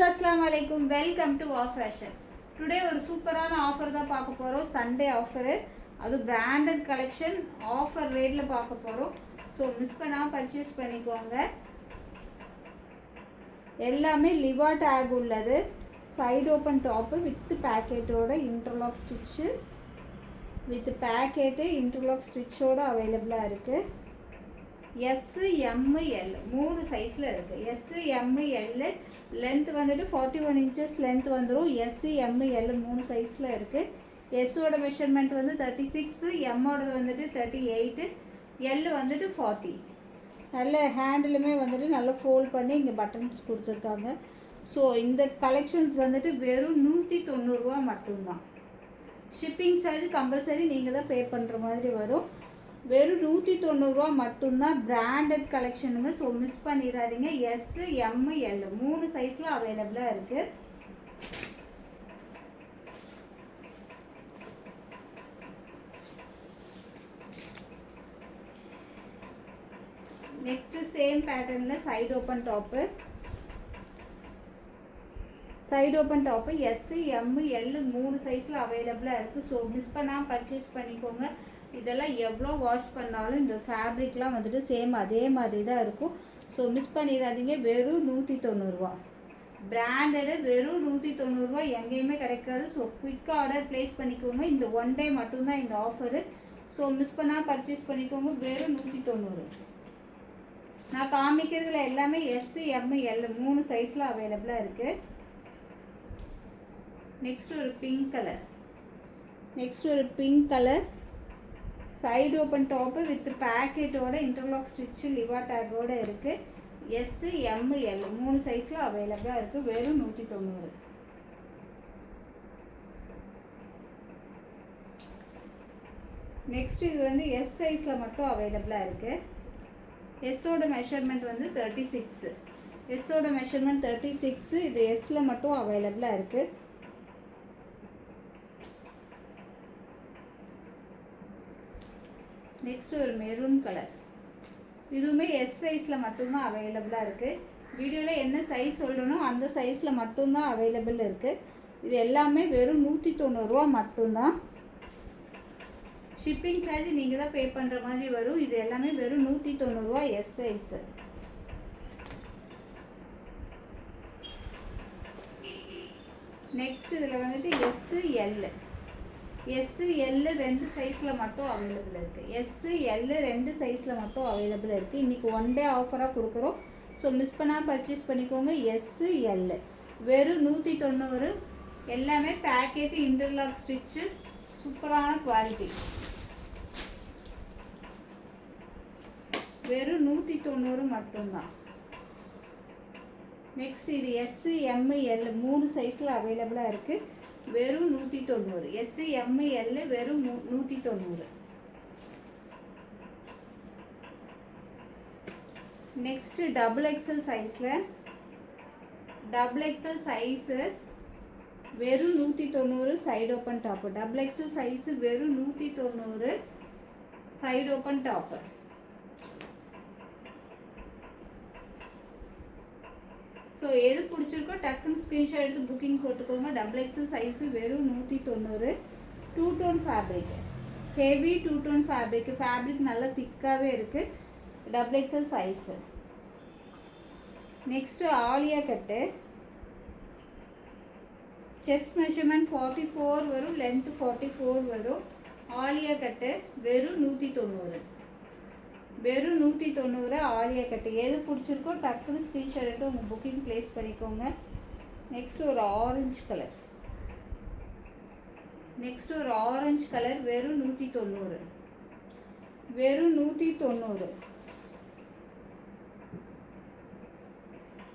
अस्सलाम वालेकुम welcome to wow fashion today ஒரு சூப்பரான ஆஃபர் தான் பார்க்க போறோம் சண்டே ஆஃபர் அது பிராண்டட் கலெக்ஷன் ஆஃபர் ரேட்ல பார்க்க போறோம் சோ மிஸ் பண்ணாம பர்ச்சேஸ் பண்ணிக்கோங்க எல்லாமே லிவா டாக் உள்ளது சைடு ஓபன் டாப் வித் பாக்கெட்டோட interlock stitch with pocket interlock ஸ்டிட்சோட அவேலபிளா இருக்கு S M L மூணு சைஸ்ல இருக்கு S M L லெந்த் வந்துட்டு 41 inches லெந்த் வந்துரும் S M L மூணு சைஸ்ல இருக்கு S ஓட மெஷர்மென்ட் வந்து 36 M ஓட வந்துட்டு 38 L வந்துட்டு 40 நல்ல ஹேண்டிலுமே வந்துட்டு நல்லா ஃபோல்ட் பண்ணி இங்க பட்டன்ஸ் கொடுத்திருக்காங்க சோ இந்த கலெக்ஷன்ஸ் வந்துட்டு வெறும் 190 ரூபாய் மட்டும் தான் ஷிப்பிங் சார்ஜ் கம்பல்சரி நீங்க தான் பே பண்ற மாதிரி வரும் வெறும் 190 ரூபாய் மட்டும் தான் பிராண்டட் கலெக்ஷனுங்க சோ மிஸ் பண்ணிராதீங்க S M L மூணு சைஸ்ல அவேலபிளா இருக்கு நெக்ஸ்ட் சேம் பேட்டர்ன்ல side open top S M L மூணு சைஸ்ல அவேலபிளா இருக்கு சோ மிஸ் பண்ணாம பர்ச்சேஸ் பண்ணிக்கோங்க இதெல்லாம் எவ்வளோ வாஷ் பண்ணாலும் இந்த ஃபேப்ரிக்லாம் வந்துட்டு சேம் அதே மாதிரி தான் இருக்கும் ஸோ மிஸ் பண்ணிடாதீங்க வெறும் 190 ரூபா பிராண்டடு வெறும் 190 ரூபா எங்கேயுமே கிடைக்காது ஸோ குயிக்காக ஆர்டர் ப்ளேஸ் பண்ணிக்கோங்க இந்த ஒன் டே மட்டும்தான் இந்த ஆஃபரு ஸோ மிஸ் பண்ணால் பர்ச்சேஸ் பண்ணிக்கோங்க வெறும் 190 நான் காமிக்கிறதுல எல்லாமே S M L மூணு சைஸில் அவைலபிளாக இருக்குது நெக்ஸ்ட் ஒரு pink colour side open top with பாக்கெட்டோட இன்டர்லாக் ஸ்டிட்ச் லிவா டேக்கோட இருக்கு S M L மூணு சைஸ்ல அவேலபிளா இருக்கு வெறும் 190 நெக்ஸ்ட் இது வந்து S சைஸ்ல மட்டும் அவேலபிளா இருக்கு S ஓட மெஷர்மென்ட் வந்து 36 S ஓட மெஷர்மென்ட் 36 இது S ல மட்டும் அவேலபிளா இருக்கு நெக்ஸ்ட் ஒரு மெரூன் கலர் இதுவுமே S சைஸ்ல மட்டும் தான் அவேலபிளா இருக்கு வீடியோல என்ன சைஸ் சொல்றனோ அந்த சைஸ்ல மட்டும் தான் அவேலபிள் இருக்கு இது எல்லாமே வெறும் 190 ரூபாய் மட்டும் தான் ஷிப்பிங் சார்ஜ் நீங்க தான் பே பண்ற மாதிரி வரும் இது எல்லாமே வெறும் 190 ரூபாய் S சைஸ் நெக்ஸ்ட் இதுல வந்துட்டு S L ரெண்டு சைஸ்ல மட்டும் அவேலபிள் இருக்கு S L ரெண்டு சைஸ்ல மட்டும் அவேலபிள் இருக்கு இன்னைக்கு ஒன் டே ஆஃபரா கொடுக்குறோம் ஸோ மிஸ் பண்ணாம பர்ச்சேஸ் பண்ணிக்கோங்க S L வெறும் 190 எல்லாமே பேக்கெட் இன்டர்லாக் ஸ்டிட்ச் சூப்பரான குவாலிட்டி வெறும் 190 மட்டும்தான் நெக்ஸ்ட் இது S M L மூணு சைஸ்ல அவேலபிளா இருக்கு வெறும் 190 S M L வெறும் 190 நெக்ஸ்ட் டபுள் XL சைஸ்ல வெறும் 190 side open top double XL size வெறும் 190 சைடு ஓபன் டாப் ஸோ எது பிடிச்சிருக்கோ டக்குன்னு ஸ்க்ரீன்ஷாட் எடுத்து புக்கிங் போட்டுக்கோங்க டபுள் XL சைஸ் வெறும் 190 two tone fabric heavy two tone fabric நல்லா திக்காகவே இருக்குது double XL size next Alia cut chest measurement 44 வரும் லென்த் 44 வரும் ஆலியா கட்டு வெறும் 190 ஆலியா கட்டு எது பிடிச்சிருக்கோ டக்குன்னு ஸ்க்ரீன்ஷாட் எடுத்து உங்கள் புக்கிங் ப்ளேஸ் பண்ணிக்கோங்க நெக்ஸ்ட் ஒரு ஆரஞ்சு கலர் வெறும் 190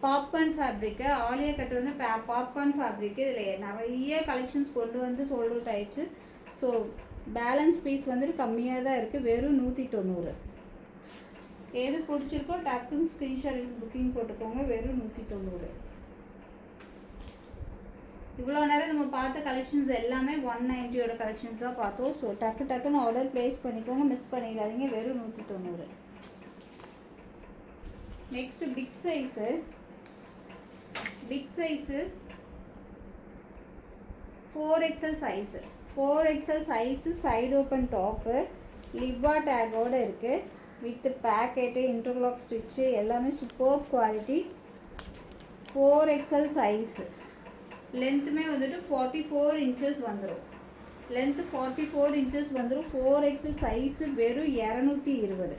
பாப்கார்ன் ஃபேப்ரிக்கு ஆலியா கட்டு வந்து பாப்கார்ன் ஃபேப்ரிக்கு இதில் நிறைய கலெக்ஷன்ஸ் கொண்டு வந்து சோல்ட் அவுட் ஆயிடுச்சு ஸோ பேலன்ஸ் பீஸ் வந்துட்டு கம்மியாக தான் இருக்குது வெறும் 190 எது பிடிச்சிருக்கோ டக்குன்னு ஸ்க்ரீன்ஷாட் எடுத்து புக்கிங் போட்டுக்கோங்க வெறும் 190 இவ்வளோ நேரம் நம்ம பார்த்த கலெக்ஷன்ஸ் எல்லாமே 190 கலெக்ஷன்ஸாக பார்த்தோம் ஸோ டக்குன்னு ஆர்டர் ப்ளேஸ் பண்ணிக்கோங்க மிஸ் பண்ணிடாதீங்க வெறும் 190 next big big size 4XL size 4XL size side open top Liva டேக்கோடு இருக்குது வித் பேக்கெட்டு இன்டர்லாக் ஸ்டிச்சு எல்லாமே சூப்பர் குவாலிட்டி 4XL சைஸு லென்த்துமே வந்துட்டு 44 இன்ச்சஸ் வந்துடும் லென்த்து 44 இன்ச்சஸ் வந்துடும் 4XL சைஸு வெறும் 220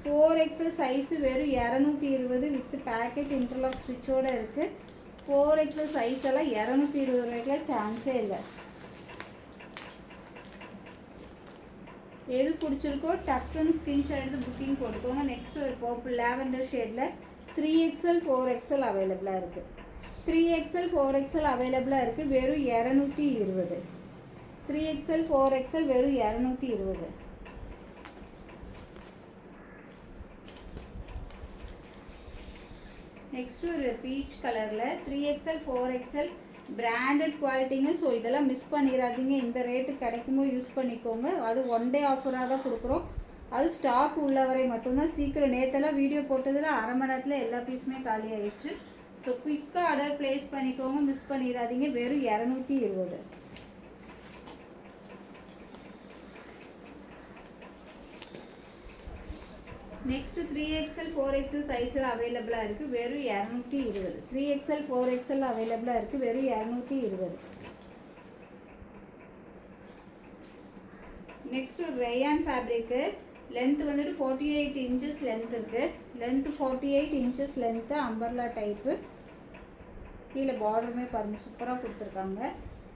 4XL சைஸு வெறும் 220 வித் பேக்கெட் இன்டர்லாக் ஸ்டிச்சோடு இருக்குது 4XL சைஸ் எல்லாம் 220 ரூபாய்க்குலாம் சான்ஸே இல்லை எது பிடிச்சிருக்கோ டக்குன்னு ஸ்க்ரீன்ஷாட் எடுத்து புக்கிங் போட்டுக்கோங்க நெக்ஸ்ட் ஒரு பர்பிள் லாவெண்டர் ஷேடில் 3XL 4XL அவைலபிளாக இருக்குது 3XL 4XL அவைலபிளாக இருக்குது வெறும் 220 3XL 4XL வெறும் 220 நெக்ஸ்ட் ஒரு பீச் கலரில் 3XL 4XL பிராண்டட் குவாலிட்டிங்க ஸோ இதெல்லாம் மிஸ் பண்ணிடாதீங்க இந்த ரேட்டு கிடைக்கும்போது யூஸ் பண்ணிக்கோங்க அது ஒன் டே ஆஃபராக தான் கொடுக்குறோம் அது ஸ்டாக் உள்ளவரை மட்டும்தான் சீக்கிரம் நேற்றெல்லாம் வீடியோ போட்டதில் அரை மணி நேரத்தில் எல்லா பீஸுமே காலி ஆயிடுச்சு ஸோ குயிக்காக ஆர்டர் ப்ளேஸ் பண்ணிக்கோங்க மிஸ் பண்ணிடாதீங்க வெறும் 220 நெக்ஸ்ட் 3XL 4XL சைஸில் அவைலபிளாக இருக்குது வெறும் 220 3XL 4XL அவைலபிளாக இருக்குது வெறும் 220 நெக்ஸ்ட் ஒரு ரேயான் ஃபேப்ரிக்கு லென்த்து வந்துட்டு 48 இன்ச்சஸ் லென்த் இருக்குது length 48 inches length umbrella type கீழே பார்டருமே பாருங்கள் சூப்பராக கொடுத்துருக்காங்க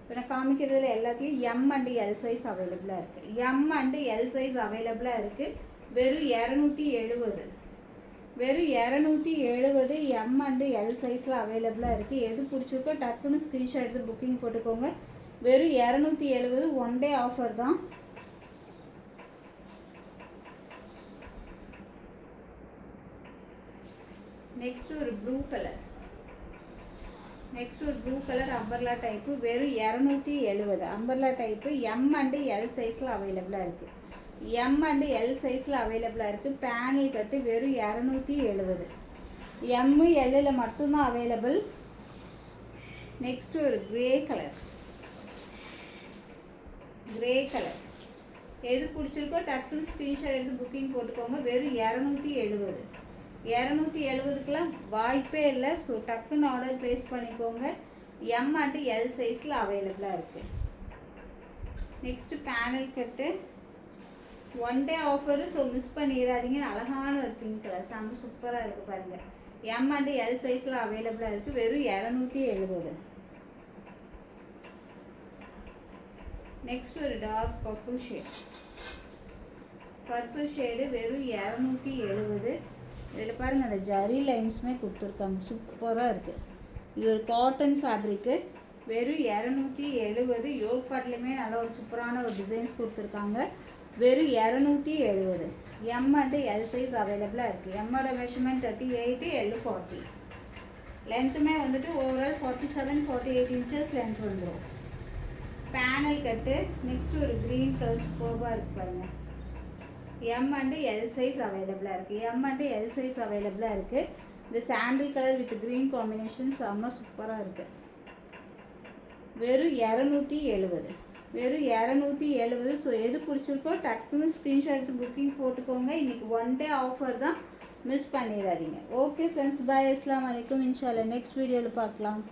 இப்போ நான் காமிக்கிறதுல எல்லாத்துலேயும் எம் அண்டு எல் சைஸ் அவைலபிளாக இருக்குது எம் அண்டு எல் சைஸ் அவைலபிளாக இருக்குது வெறும் 270 வெறும் 270 எம் அண்டு எல் சைஸில் அவைலபிளாக இருக்குது எது பிடிச்சிருக்கோ டக்குன்னு ஸ்க்ரீன்ஷாட் எடுத்து புக்கிங் போட்டுக்கோங்க வெறும் 270 ஒன் டே ஆஃபர் தான் நெக்ஸ்ட் ஒரு ப்ளூ கலர் அம்பர்லா டைப்பு வெறும் 270 umbrella type M and L சைஸில் அவைலபிளாக இருக்குது எம் அண்டு எல் சைஸில் அவைலபிளாக இருக்குது பேனல் கட்டு வெறும் 270 எம்மு எல்லில் மட்டும்தான் அவைலபிள் நெக்ஸ்ட்டு ஒரு கிரே கலர் எது பிடிச்சிருக்கோ டக்குன்னு ஸ்க்ரீன்ஷாட் எடுத்து புக்கிங் போட்டுக்கோங்க வெறும் 270 வாய்ப்பே இல்லை ஸோ டக்குன்னு ஆர்டர் ப்ளேஸ் பண்ணிக்கோங்க எம் அண்டு எல் சைஸில் அவைலபிளாக இருக்குது next panel cut one day offer so miss பண்ணிடாதீங்க அழகான ஒரு பிங்க் கலர் செம்ம சூப்பராக இருக்குது பாருங்கள் எம் அண்டு எல் சைஸில் அவைலபிளாக இருக்குது வெறும் 270 நெக்ஸ்ட் ஒரு டார்க் பர்பிள் ஷேடு வெறும் 270 இதில் பாருங்கள் அந்த ஜரி லைன்ஸுமே கொடுத்துருக்காங்க சூப்பராக இருக்குது இது ஒரு காட்டன் ஃபேப்ரிக்கு வெறும் 270 யோக் பாட்லேயுமே நல்ல ஒரு சூப்பரான ஒரு டிசைன்ஸ் கொடுத்துருக்காங்க வெறும் 270 எம் அண்டு எல் சைஸ் அவைலபிளாக இருக்குது எம்மோட மெஷர்மெண்ட் 38 எல் 40 லென்த்துமே வந்துட்டு ஓவரால் 47-48 இன்ச்சஸ் லென்த் வந்துடும் பேனல் கட்டு நெக்ஸ்ட் ஒரு க்ரீன் கலர் சூப்பராக இருக்குது பாருங்கள் எம் அண்டு எல் சைஸ் அவைலபிளாக இருக்குது இந்த சாண்டில் கலர் வித் க்ரீன் காம்பினேஷன் செம்ம சூப்பராக இருக்குது வெறும் 270 ஸோ எது பிடிச்சிருக்கோ டக்குன்னு ஸ்க்ரீன்ஷாட் எடுத்து புக்கிங் போட்டுக்கோங்க இன்றைக்கி ஒன் டே ஆஃபர் தான் மிஸ் பண்ணிடாதீங்க ஓகே ஃப்ரெண்ட்ஸ் பாய் அஸ்ஸலாமு அலைக்கும் இன்ஷால்லா நெக்ஸ்ட் வீடியோவில் பார்க்கலாம்